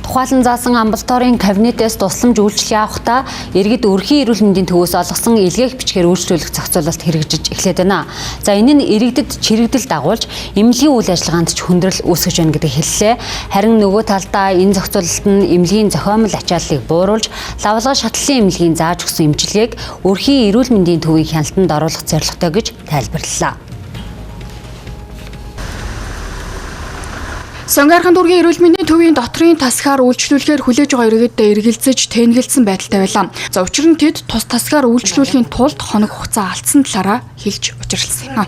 Тухайлан заасан амбулаторийн кабинетээс тусламж үйлчлэл явахдаа иргэд өрхийн эрүүл мэндийн төвөөс олгосон илгээх бичгээр үйлчлүүлэх зохицуулалт хэрэгжиж эхлээд байна. За энэ нь иргэдэд чирэгдэл дагуулж эмнэлгийн үйл ажиллагаанд ч хүндрэл үүсгэж байна гэдэг хэллээ. Харин нөгөө талдаа энэ зохицуулалт нь эмнэлгийн зохиомл ачааллыг бууруулж лавлага шатлалын эмнэлгийн зааж өгсөн эмчилгээг өрхийн эрүүл мэндийн төвийн хяналтанд оруулах зорилготой гэж тайлбарлалаа. Сонгаархан дүүргийн эрүүл мэндийн төвийн дотрын тасгаар үйлчлүүлэхээр хүлээж байгаа иргэдэд эргэлзэж тэнэгэлсэн байдалтай байлаа. За учир нь тэд тус тасгаар үйлчлүүлэхийн тулд хоног хугацаа алдсан талаараа хэлж учралсан юм.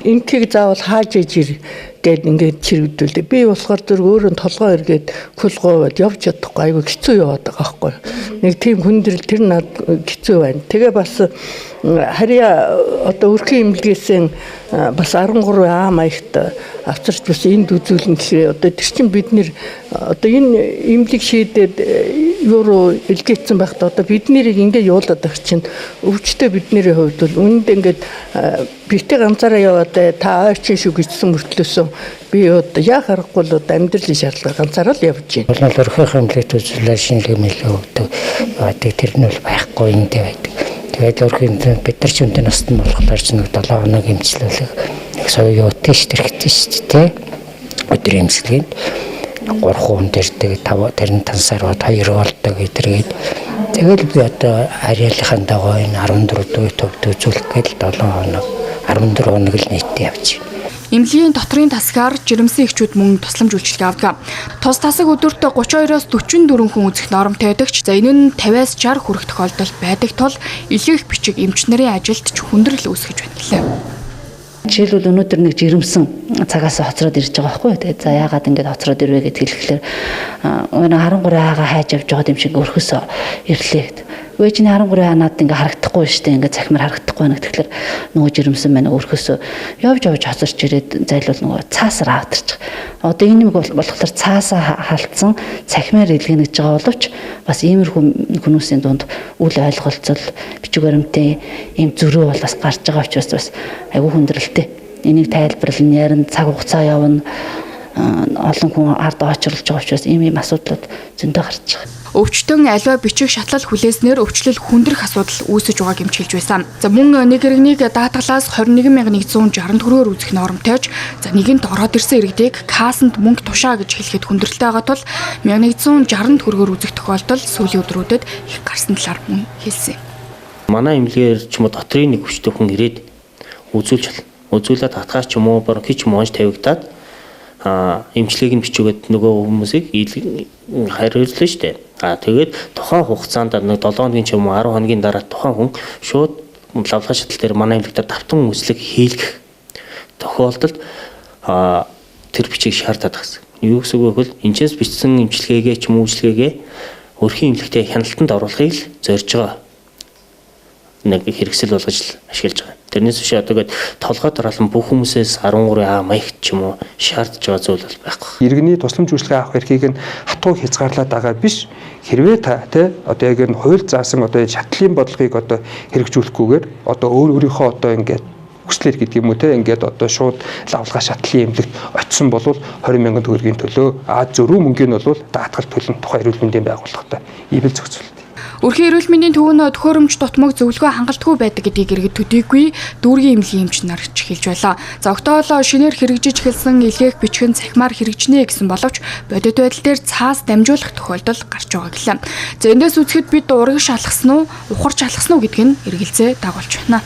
Энтгийг заавал хааж ижир гээд ингээд чирэгдүүлдэг. Би болохоор зүр өөрөө толгой эргээд кулгойд явж чадахгүй айгүй хэцүү яваад байгаа байхгүй. Нэг тийм хүндрэл тэр над хэцүү байна. Тэгээ бас харьяа одоо өрхийн эмнэлгээсээ бас 13 А маягт авчирч бас энд үзүүлэн гэхээр одоо тэр чинь бид нэр одоо энэ эмнэлэг шийдээд юу илгээсэн байхдаа одоо бид нэрийг ингээд явуулаад байх чинь өвчтөе бидний хувьд бол үүнд ингээд битээ ганцаараа яваад та ойрчин шүү гэжсэн мөртлөөсөн би одоо яа харахгүй л амьдралын шаардлага ганцаараа л явж байна. Бол өрхөөх эмнэлэгт үзүүлэлт шинжилгээ мэлээ өгдөг. Тэр нь бол байхгүй эндээ байдаг. Тэгээд өрхийн бид нар ч үнтэй настай болохоор ч нэг 7 хоног эмчилүүлэх нэг соёо тест хэрэгтэй шүү дээ. Өдөр эмчилгээнд 3 хүн дэрдэг 5 тэрэн тансаар 2 болдог гэдэргээд тэгэл би одоо харьяалынхаа дагуу энэ 14 дуу төвд үзүүлэх гээд 7 хоног 14 хоног л нийтдээ явж байна. Эмнэлгийн дотрын тасгаар жирэмсэн эхчүүд мөн тусламж үйлчлэг авдаг. Тус тасаг өдөрт 32-оос 44 хүн үзэх нормтой байдаг ч за энэ нь 50-аас 60 хүрэх тохиолдол байдаг тул илгээх бичиг эмч нарын ажилд ч хүндрэл үүсгэж байна гэлээ. Жишээлбэл өнөөдөр нэг жирэмсэн цагаас хоцроод ирж байгаа байхгүй. Тэгээд за яагаад ингэж хоцроод ирвэ гэж хэлэхлээр өнөө 13 хаага хайж авч байгаа юм шиг өрхөсөө ирлээ. Өөчний 13 ханаад ингээ харагдахгүй шүү дээ. Ингээ цахимаар харагдахгүй байна гэхэлэр нөгөө жирэмсэн байна өрхөсөө явж хоцорч ирээд зайлвал нөгөө цаасаар авдарч. Одоо энэ нэг болохоор цаасаа халтсан цахимаар илгэнэ гэж байгаа боловч бас иймэрхүү хүмүүсийн дунд үл ойлголцол бичиг баримтын ийм зөрүү бол бас гарч байгаа учраас бас айгүй хүндрэлтэй. Энийг тайлбарлан ярин цаг хугацаа явна олон хүн ард очрлож байгаа учраас ийм асуудлууд зөндөө гарч байгаа. Өвчтөн аливаа бичиг шатлал хүлээснээр өвчлөл хүндрэх асуудал үүсэж байгааг эмчилж байсан. За мөн нэг иргэнийг даатгалаас 21160 төгрөгөөр үзэх нормтойч за нэгэнд ороод ирсэн иргэдийг кассанд мөнгө тушаа гэж хэлэхэд хүндрэлтэй байгаа тул 1160 төгрөгөөр үзэх тохиолдол сүүлийн өдрүүдэд их гарсан талаар мөн хэлсэн. Манай эмнэлгээр ч юм уу дотрын нэг өвчтөй хүн ирээд үзүүлээд хатгаач ч юм уу бронхич юм уу тавигдаад эмчилгээг нь бичүүгээд нөгөө хүмүүсийг хариулсан шүү дээ. Тэгээд тухайн хугацаанд нэг 7 хоногийн ч юм уу 10 хоногийн дараа тухайн хүн шууд лавлага шатал дээр манай эмнэлэгтээ давтан үйлчлэг хийлгэх тохиолдолд тэр бичиг шаардаад байгаа. Юу гэсэн үг вэ? Энэчээс бичсэн эмчилгээгээ ч юм уу үйлчлэгээ өрхийн эмнэлэгтээ хяналтанд оруулахыг л зорж байгаа. Нэг хэрэгсэл болгож ашиглаж байгаа. Тэрнээс биш одоо толгой дараалан бүх хүмүүсээс 13 А маягт ч юм уу шаардж байгаа зүйл бол байхгүй. Иргэний тусламж үйлчлэгээ авах эрхийг нь хатуу хязгаарлаад байгаа биш. Хэрвээ та одоо яг энэ хууль заасан одоо шатлалын бодлогыг одоо хэрэгжүүлэхгүйгээр одоо өөрийнхөө одоо ингээд хүслээр гэдэг юм уу ингээд одоо шууд лавлага шатлалын эмнэлэгт очисон бол 20,000 төгрөгийн төлөө зөрүү мөнгөний бол даатгал төлөн тухай эрүүл мэндийн байгууллагатай ийбэл зохицуулт. Өрхийн эрүүл мэндийн төвөнд төхөөрөмж тутмаг зөвлөгөө хангалтгүй байдаг гэдгийг иргэд төдийгүй дүүргийн эмнэлгийн эмч нар ч хэлж байлаа. За октоол шинээр хэрэгжиж эхэлсэн илгээх бичгэн цахимаар хэрэгжинэ гэсэн боловч бодит байдал дээр цаас дамжуулах тохиолдол гарч байгаа гэлээ. За эндээс үзэхэд бид ураг шалгасан уу, ухарч алгасан уу гэдг нь эргэлзээ дагуулж байна.